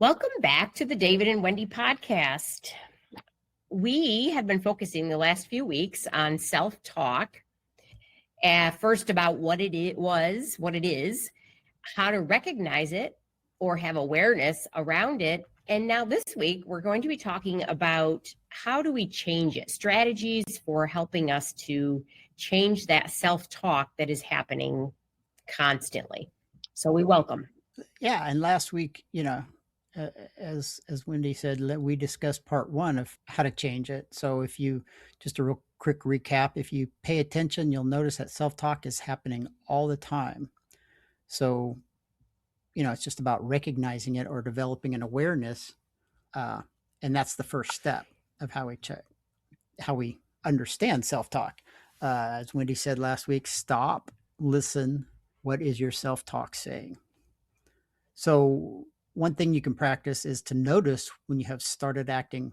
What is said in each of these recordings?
Welcome back to the David and Wendy Podcast. We have been focusing the last few weeks on self-talk. First about what it is, how to recognize it or have awareness around it. And now this week, we're going to be talking about how do we change it, strategies for helping us to change that self-talk that is happening constantly. So we welcome. Yeah, and last week, as Wendy said, we discussed part one of how to change it. So if you, just a real quick recap, if you pay attention, you'll notice that self-talk is happening all the time. So, it's just about recognizing it or developing an awareness. And that's the first step of how we understand self-talk. As Wendy said last week, stop, listen. What is your self-talk saying? So one thing you can practice is to notice when you have started acting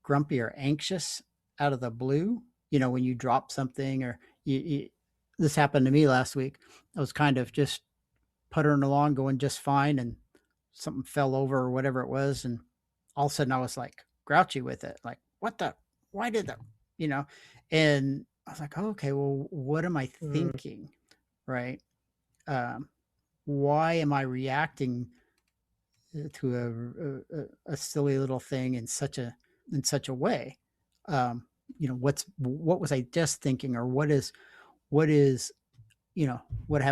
grumpy or anxious out of the blue, when you drop something or this happened to me last week. I was kind of just puttering along, going just fine, and something fell over or whatever it was. And all of a sudden I was like grouchy with it. Like, why did that, and I was like, oh, okay, well, what am I thinking? Right. Why am I reacting to a silly little thing in such a way? What was I just thinking, or what have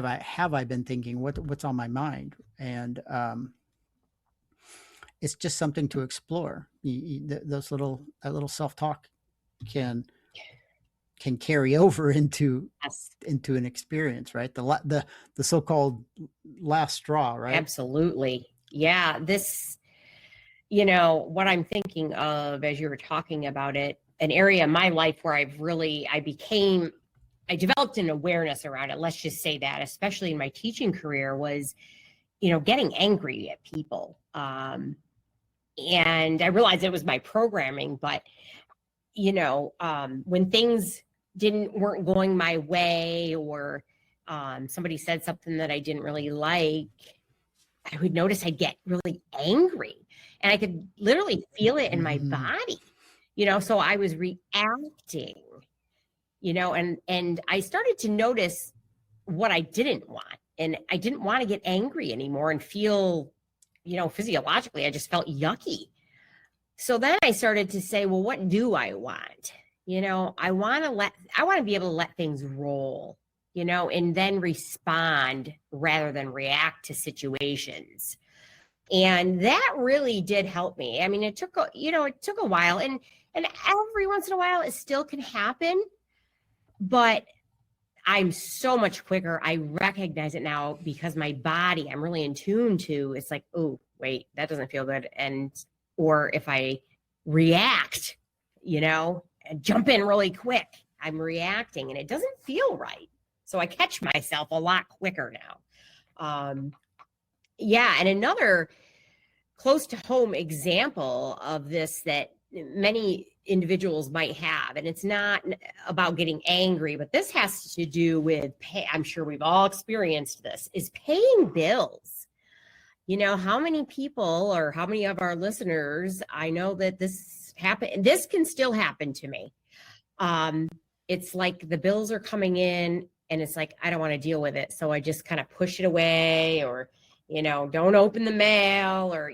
I been thinking? What's on my mind? And it's just something to explore. That little self-talk can carry over into an experience, right? The so-called last straw, right? Absolutely. Yeah. This, what I'm thinking of as you were talking about it, an area in my life where I developed an awareness around it. Let's just say that, especially in my teaching career, was, getting angry at people. And I realized it was my programming, but, when things weren't going my way, or somebody said something that I didn't really like, I would notice I'd get really angry, and I could literally feel it in my body, so I was reacting, and I started to notice what I didn't want. And I didn't want to get angry anymore and feel, physiologically, I just felt yucky. So then I started to say, well, what do I want? I want to be able to let things roll, and then respond rather than react to situations. And that really did help me. I mean, it took a while, and every once in a while it still can happen, but I'm so much quicker. I recognize it now because my body, I'm really in tune to, it's like, oh, wait, that doesn't feel good. Or if I react, and jump in really quick, I'm reacting and it doesn't feel right. So I catch myself a lot quicker now. And another close to home example of this that many individuals might have, and it's not about getting angry, but this has to do with I'm sure we've all experienced this, is paying bills. How many people, or how many of our listeners, I know that this can still happen to me. It's like the bills are coming in and it's like, I don't want to deal with it. So I just kind of push it away, or, don't open the mail, or,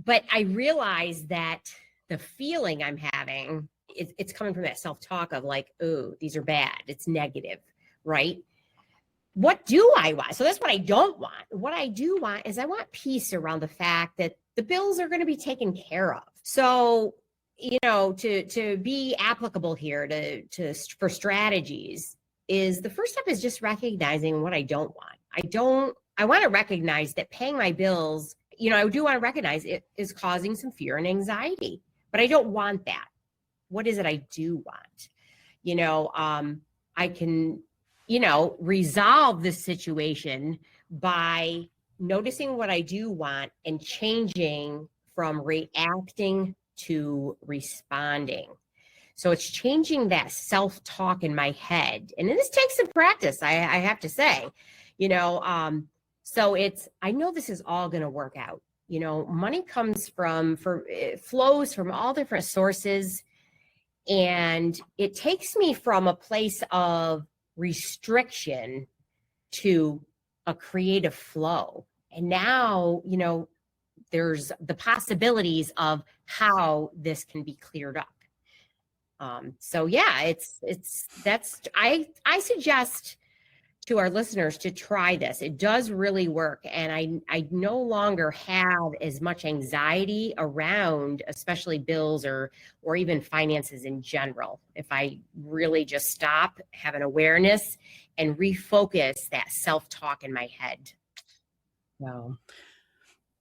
but I realize that the feeling I'm having, it's coming from that self-talk of like, oh, these are bad. It's negative, right? What do I want? So that's what I don't want. What I do want is I want peace around the fact that the bills are going to be taken care of. So, to be applicable here for strategies, is the first step is just recognizing what I don't want. I want to recognize that paying my bills, I do want to recognize it is causing some fear and anxiety, but I don't want that. What is it I do want? I can, resolve this situation by noticing what I do want and changing from reacting to responding. So it's changing that self-talk in my head. And this takes some practice, I have to say, so I know this is all going to work out. money it flows from all different sources. And it takes me from a place of restriction to a creative flow. And now, there's the possibilities of how this can be cleared up. So yeah, I suggest to our listeners to try this. It does really work. And I no longer have as much anxiety around, especially bills or even finances in general. If I really just stop, have an awareness, and refocus that self-talk in my head. So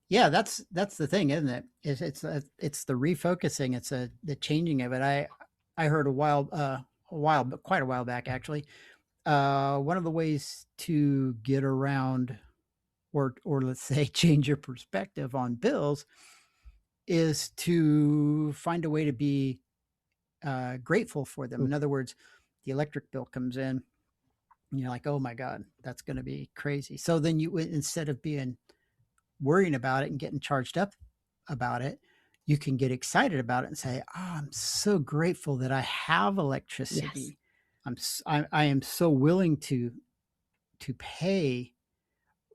yeah, that's the thing, isn't it? It's the refocusing. It's the changing of it. I heard quite a while back, actually. One of the ways to get around, or let's say change your perspective on bills, is to find a way to be grateful for them. In other words, the electric bill comes in, and you're like, oh my God, that's going to be crazy. So then instead of worrying about it and getting charged up about it, you can get excited about it and say, oh, I'm so grateful that I have electricity. Yes. I am so willing to pay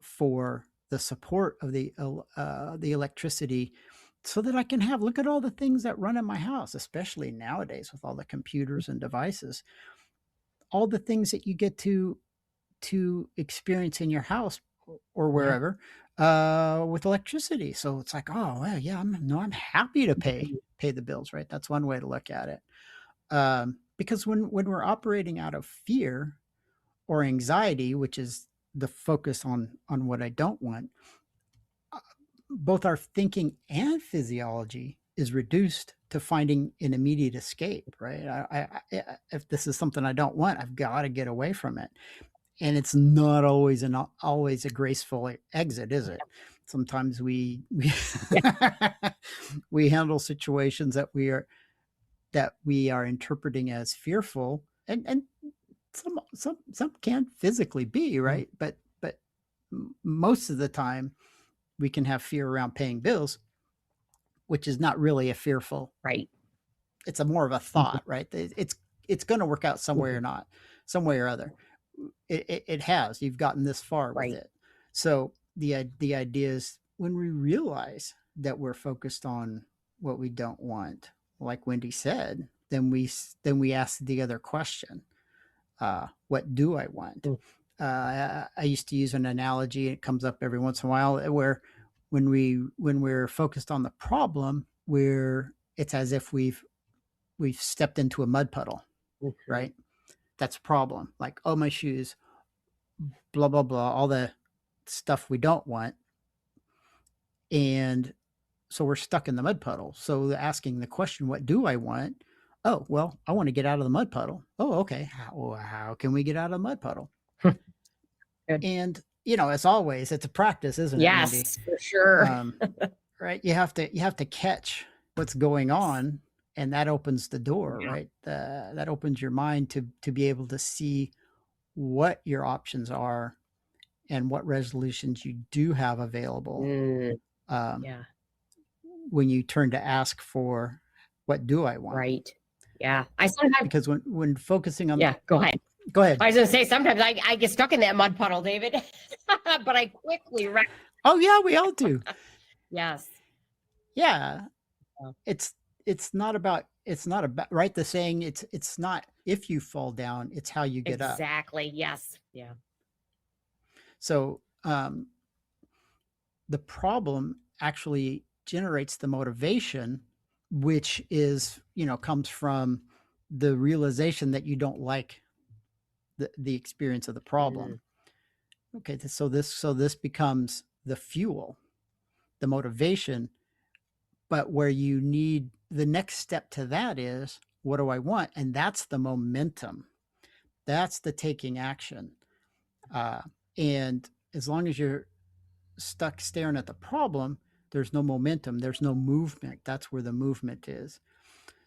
for the support of the electricity, so that I can look at all the things that run in my house, especially nowadays with all the computers and devices, all the things that you get to experience in your house or wherever, with electricity. So it's like, oh well, yeah, I'm happy to pay the bills, right? That's one way to look at it. Because when we're operating out of fear or anxiety, which is the focus on what I don't want, both our thinking and physiology is reduced to finding an immediate escape, right? I if this is something I don't want, I've got to get away from it. And it's not always a graceful exit, is it? Sometimes we we handle situations that we are interpreting as fearful, and some can physically be, right? But most of the time we can have fear around paying bills, which is not really a fearful, right? It's a more of a thought, right? It's going to work out some way or not, some way or other. It has. You've gotten this far with it. So the idea is, when we realize that we're focused on what we don't want, like Wendy said, then we ask the other question: what do I want? I used to use an analogy. It comes up every once in a while, where when we're focused on the problem, it's as if we've stepped into a mud puddle, right? That's a problem. Like, oh, my shoes, blah, blah, blah, all the stuff we don't want. And so we're stuck in the mud puddle. So asking the question, what do I want? Oh, well, I want to get out of the mud puddle. Oh, okay. How can we get out of the mud puddle? And, as always, it's a practice, isn't it, Wendy? Yes, for sure. Right. You have to catch what's going on, and that opens the door, right? That opens your mind to be able to see what your options are and what resolutions you do have available. When you turn to ask for, what do I want? Right. Yeah. I sometimes, because when focusing on, go ahead. Go ahead. I was going to say, sometimes I get stuck in that mud puddle, David, but I quickly. Oh yeah, we all do. Yes. Yeah. It's not about, right? The saying, it's not if you fall down, it's how you get up. Exactly. Yes. Yeah. So the problem actually generates the motivation, which is, comes from the realization that you don't like the experience of the problem. Okay, so this becomes the fuel, the motivation. But where you need the next step to that is, what do I want? And that's the momentum. That's the taking action. And as long as you're stuck staring at the problem, there's no momentum. There's no movement. That's where the movement is.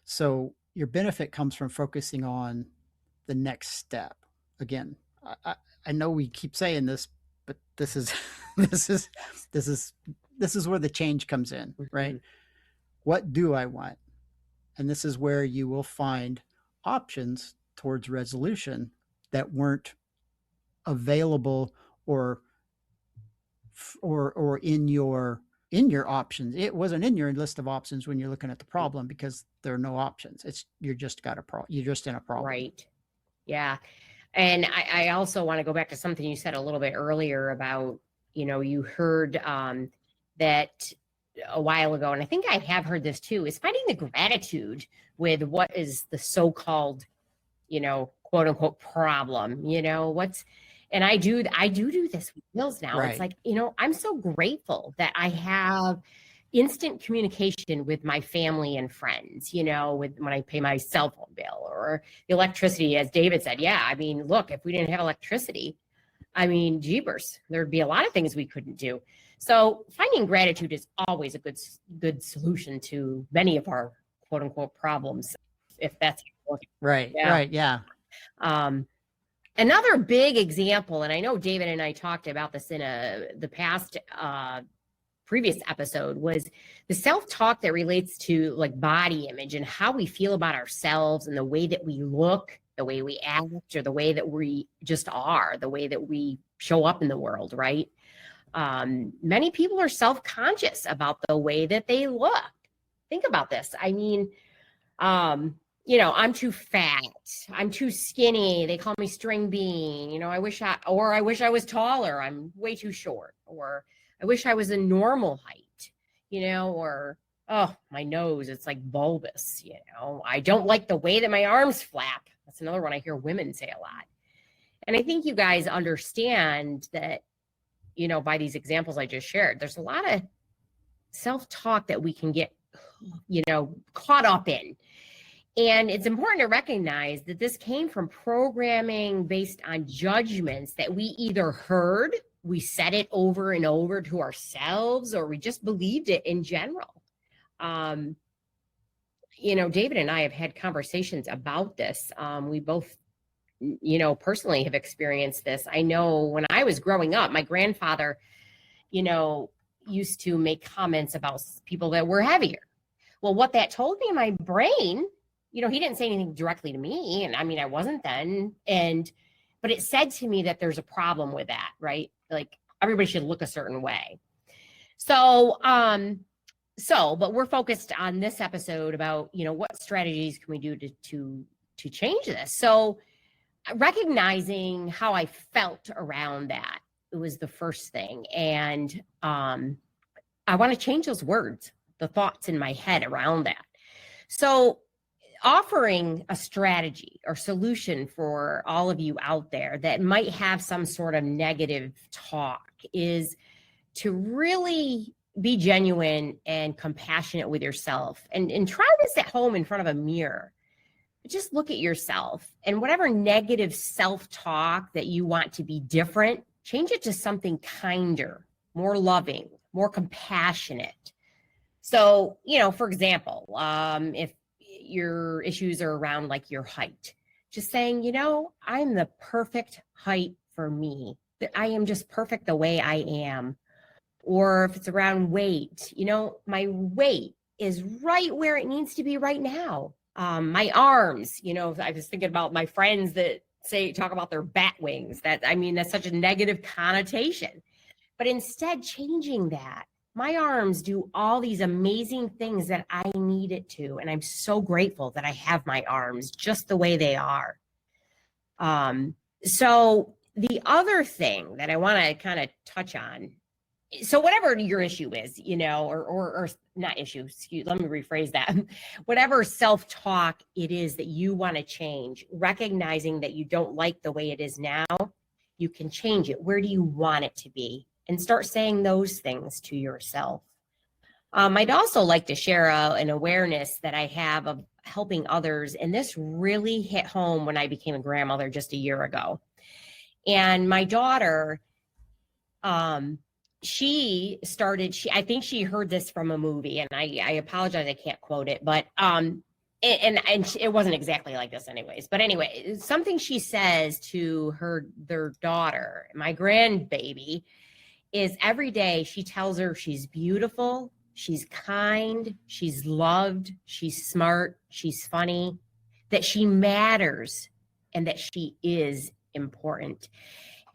So your benefit comes from focusing on the next step. Again, I know we keep saying this, but this is this is where the change comes in, right? Mhm. What do I want? And this is where you will find options towards resolution that weren't available or in your options. It wasn't in your list of options when you're looking at the problem because there are no options. It's you're just in a problem. Right. Yeah. And I also want to go back to something you said a little bit earlier about, you heard that a while ago, and I think I have heard this too, is finding the gratitude with what is the so-called, quote unquote problem, and I do this with meals now. Right. It's like, I'm so grateful that I have instant communication with my family and friends, when I pay my cell phone bill or the electricity, as David said. Yeah. I mean, look, if we didn't have electricity, jeepers, there'd be a lot of things we couldn't do. So finding gratitude is always a good solution to many of our quote unquote problems, if that's right. Yeah. Right. Yeah. Another big example, and I know David and I talked about this in the past previous episode, was the self-talk that relates to like body image and how we feel about ourselves and the way that we look, the way we act, or the way that we just are, the way that we show up in the world, right? Many people are self-conscious about the way that they look. Think about this. I'm too fat. I'm too skinny. They call me string bean. I wish I was taller. I'm way too short. Or I wish I was a normal height, or, oh, my nose, it's like bulbous, I don't like the way that my arms flap. That's another one I hear women say a lot. And I think you guys understand that, by these examples I just shared, there's a lot of self-talk that we can get, caught up in. And it's important to recognize that this came from programming based on judgments that we either heard, we said it over and over to ourselves, or we just believed it in general. David and I have had conversations about this. We both, personally have experienced this. I know when I was growing up, my grandfather, used to make comments about people that were heavier. Well, what that told me in my brain, he didn't say anything directly to me. And I wasn't then. But it said to me that there's a problem with that, right? Like everybody should look a certain way. So, but we're focused on this episode about, what strategies can we do to change this? So recognizing how I felt around that, it was the first thing. And I want to change those words, the thoughts in my head around that. So offering a strategy or solution for all of you out there that might have some sort of negative talk is to really be genuine and compassionate with yourself, and try this at home in front of a mirror. Just look at yourself, and whatever negative self-talk that you want to be different, change it to something kinder, more loving, more compassionate. So, for example, if your issues are around like your height, just saying, I'm the perfect height for me, that I am just perfect the way I am. Or if it's around weight, my weight is right where it needs to be right now. My arms, I was thinking about my friends that talk about their bat wings. That's such a negative connotation. But instead, changing that, my arms do all these amazing things that I need it to. And I'm so grateful that I have my arms just the way they are. So the other thing that I want to kind of touch on, so whatever your issue is, or not issue, let me rephrase that. Whatever self-talk it is that you want to change, recognizing that you don't like the way it is now, you can change it. Where do you want it to be? And start saying those things to yourself. I'd also like to share an awareness that I have of helping others. And this really hit home when I became a grandmother just a year ago. And my daughter, I think she heard this from a movie, and I apologize, I can't quote it, but and it wasn't exactly like this anyways. But anyway, something she says to their daughter, my grandbaby, is every day she tells her she's beautiful, she's kind, she's loved, she's smart, she's funny, that she matters, and that she is important.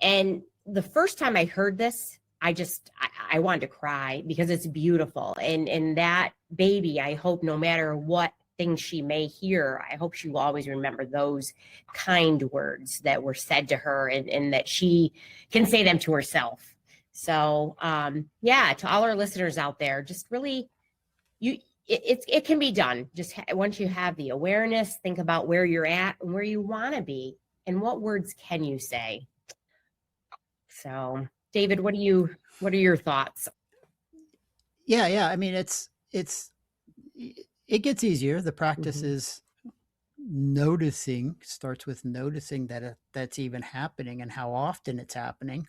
And the first time I heard this, I wanted to cry because it's beautiful. And that baby, I hope no matter what things she may hear, I hope she will always remember those kind words that were said to her, and that she can say them to herself. So yeah, to all our listeners out there, just really, it can be done. Just once you have the awareness, think about where you're at and where you want to be, and what words can you say. So, David, what are your thoughts? Yeah. I mean, it gets easier. The practice Mm-hmm. is starts with noticing that that's even happening and how often it's happening.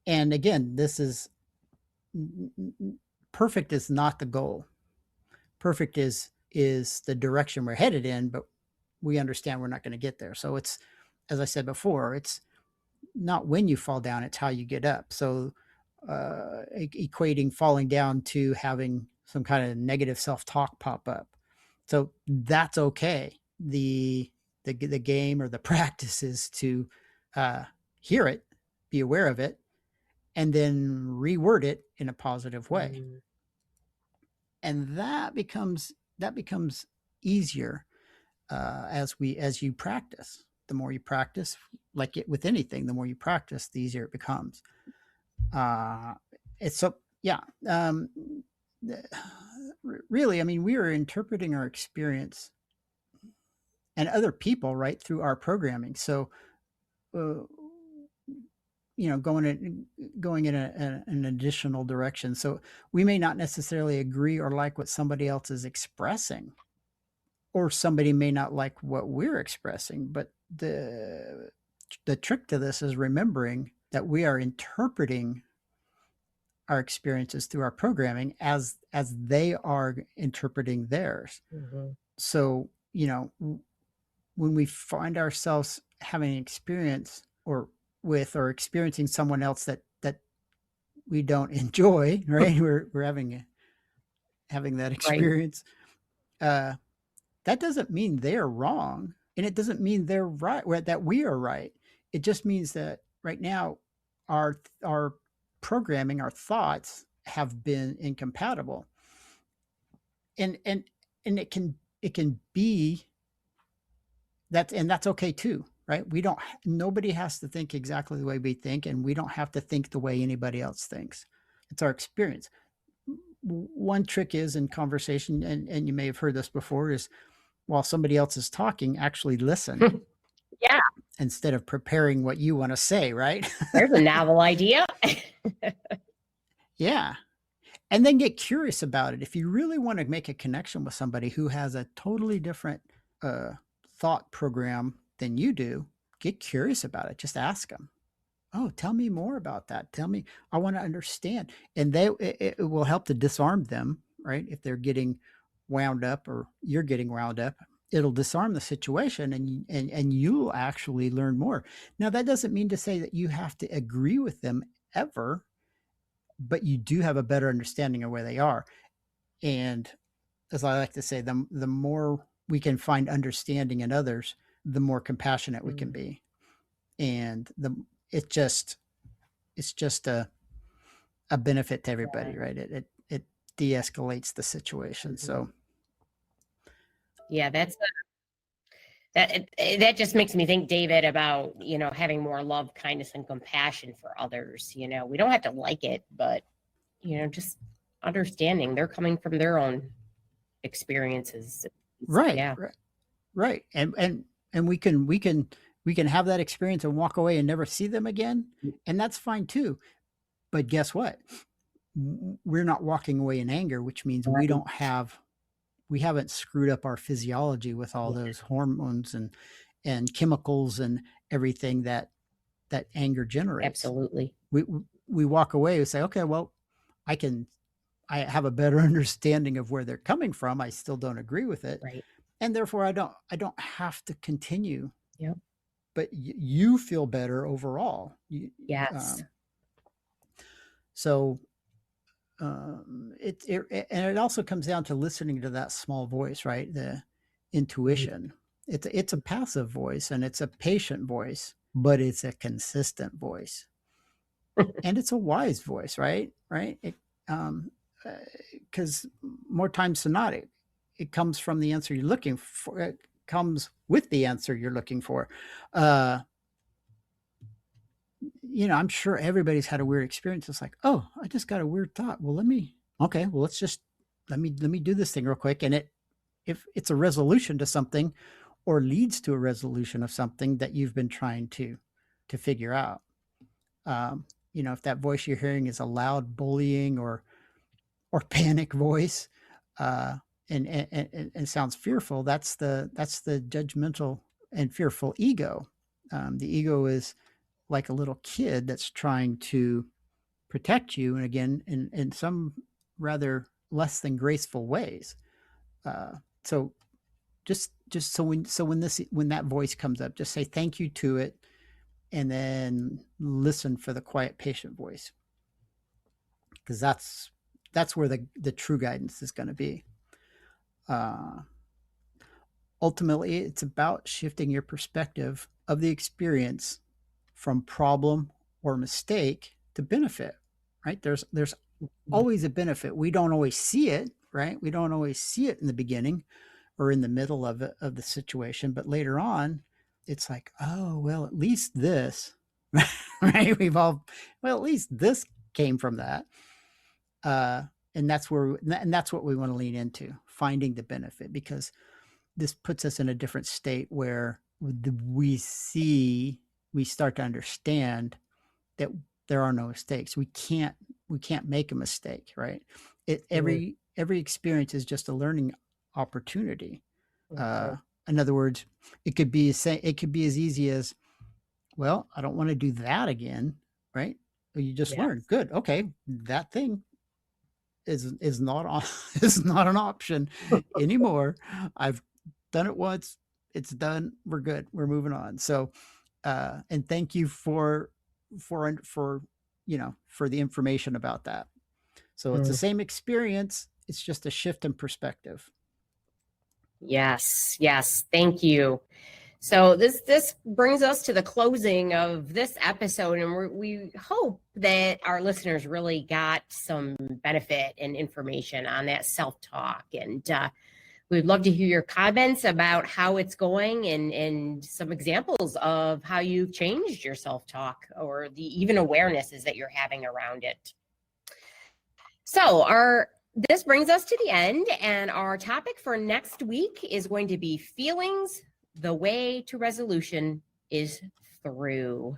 And again, this is perfect is not the goal. Perfect is the direction we're headed in, but we understand we're not going to get there. So it's, as I said before, it's not when you fall down, it's how you get up. So equating falling down to having some kind of negative self-talk pop up. So that's okay. The game or the practice is to hear it, be aware of it, and then reword it in a positive way. Mm-hmm. And that becomes easier as you practice. The more you practice, like it with anything, the more you practice, the easier it becomes. It's so yeah. Really, I mean, we are interpreting our experience and other people right through our programming. So, going in an additional direction. So we may not necessarily agree or like what somebody else is expressing, or somebody may not like what we're expressing. But the trick to this is remembering that we are interpreting our experiences through our programming as they are interpreting theirs. Mm-hmm. So, when we find ourselves having an experience or experiencing someone else that we don't enjoy, right? we're having that experience. Right. That doesn't mean they're wrong, and it doesn't mean they're right, that we are right. It just means that right now our programming, our thoughts have been incompatible, and it can be that, and that's okay too, right? Nobody has to think exactly the way we think, and we don't have to think the way anybody else thinks. It's our experience. One trick is in conversation, and you may have heard this before, is while somebody else is talking, actually listen. Yeah. Instead of preparing what you want to say, right? There's a novel idea. Yeah. And then get curious about it. If you really want to make a connection with somebody who has a totally different thought program than you do, get curious about it. Just ask them, oh, tell me more about that. Tell me, I want to understand. And it will help to disarm them, right? If they're getting wound up or you're getting wound up, it'll disarm the situation, and you'll actually learn more. Now, that doesn't mean to say that you have to agree with them ever, but you do have a better understanding of where they are. And as I like to say, the more we can find understanding in others, the more compassionate we can be. And it's just a benefit to everybody, right? It de-escalates the situation. So yeah, that just makes me think, David, about having more love, kindness, and compassion for others. We don't have to like it, but just understanding they're coming from their own experiences. Right. Yeah. Right. And we can have that experience and walk away and never see them again, and that's fine too. But guess what? We're not walking away in anger, which means Right. we haven't screwed up our physiology with all those hormones and chemicals and everything that anger generates. Absolutely. We walk away and say, okay, well, I have a better understanding of where they're coming from. I still don't agree with it. Right. And therefore I don't have to continue. Yep. But you feel better overall. Yes. So and it also comes down to listening to that small voice, right? The intuition. It's a passive voice and it's a patient voice, but it's a consistent voice, and it's a wise voice, right? Right? Because more times than not, it comes from the answer you're looking for. It comes with the answer you're looking for. I'm sure everybody's had a weird experience. It's like, oh, I just got a weird thought. Well, let's just let me do this thing real quick. And if it's a resolution to something or leads to a resolution of something that you've been trying to figure out. If that voice you're hearing is a loud bullying or panic voice, and sounds fearful, that's the judgmental and fearful ego. The ego is like a little kid that's trying to protect you, and again, in some rather less than graceful ways. So just so when that voice comes up, just say thank you to it, and then listen for the quiet, patient voice, because that's where the true guidance is going to be. Ultimately, it's about shifting your perspective of the experience from problem or mistake to benefit, right? There's always a benefit. We don't always see it, right? We don't always see it in the beginning or in the middle of the situation, but later on, it's like, oh, well, at least this, right? At least this came from that. And that's what we want to lean into, finding the benefit, because this puts us in a different state where we start to understand that there are no mistakes. We can't make a mistake, right? Every experience is just a learning opportunity. In other words, it could be as easy as, well, I don't want to do that again, right? You just learn. Good. Okay. That thing is not an option anymore. I've done it once. It's done. We're good. We're moving on. So, and thank you for the information about that. So it's the same experience. It's just a shift in perspective. Yes. Thank you. So this brings us to the closing of this episode, and we hope that our listeners really got some benefit and information on that self-talk. And we'd love to hear your comments about how it's going and some examples of how you've changed your self-talk or the even awarenesses that you're having around it. So this brings us to the end, and our topic for next week is going to be feelings. The way to resolution is through.